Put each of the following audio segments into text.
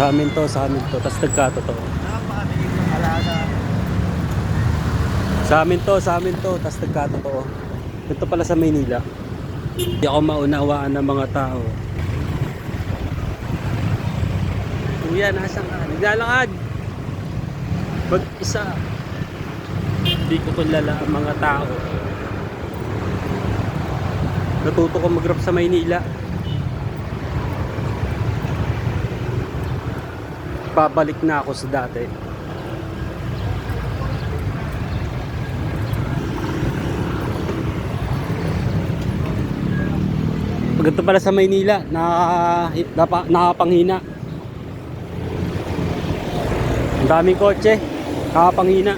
Sa amin to, tas nagkatotoo. Napakabilis ng alaga. Sa amin to, tas nagkatotoo. Ito pala sa Maynila. Hindi ako maunawaan ng mga tao. Kuya, nasaan ka? Naglalakad. Mag-isa. Hindi ko kilala ang mga tao. Natuto ko mag-rap sa Maynila. Babalik na ako sa dati. Ganito pala sa Maynila, nakapanghina. Ang daming kotse, nakapanghina.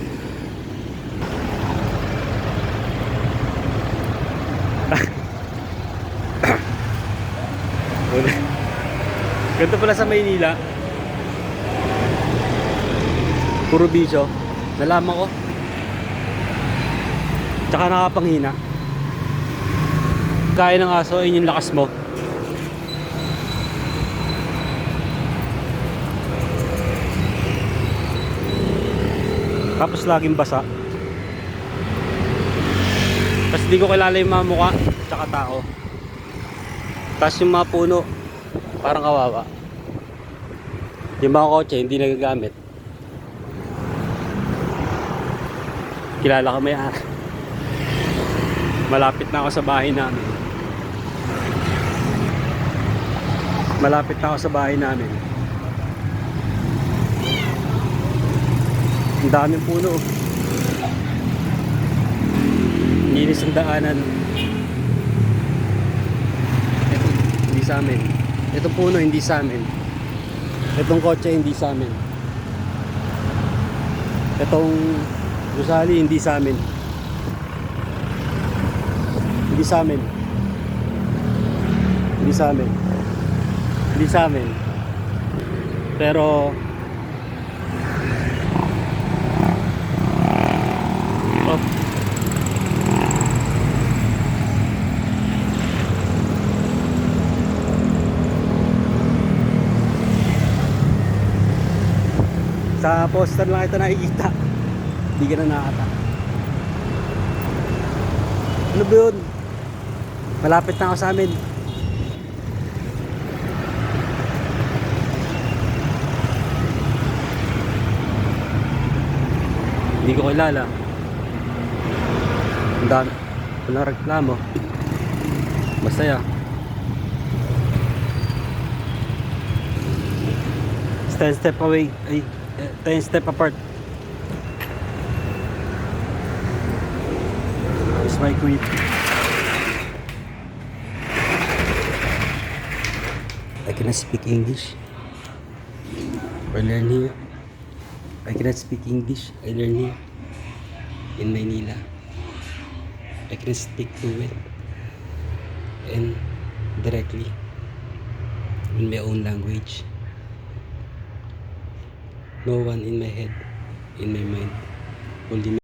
Ganito pala sa Maynila. Puro bisyo. Nalaman ko. Tsaka nakapanghina. Kaya ng aso, yun yung lakas mo. Tapos laging basa. Tapos di ko kilala yung mga mukha tsaka tao. Tapos yung mga puno parang kawawa. Yung mga kotse hindi nagagamit. Kilala ka may malapit na ako sa bahay namin. Malapit na ako sa bahay namin. Ang daming puno. Linis ang daanan. Ito, hindi sa amin. Itong puno hindi sa amin. Itong kotse hindi sa amin. Itong gusali hindi sa amin. Hindi sa amin. Hindi sa amin. Hindi sa amin. Pero oh. Sa poster lang ito nakikita. Hindi ka na nakata. Ano ba yun? Malapit na ako sa amin. Hindi ko kilala. Ang dami. Walang reklamo. Masaya. Ten step away. Ay, 10 step apart. It's my queen. I cannot speak English. I learn here. I cannot speak English. I learn here in Maynila. I cannot speak fluent and directly in my own language. No one in my head, in my mind, only me.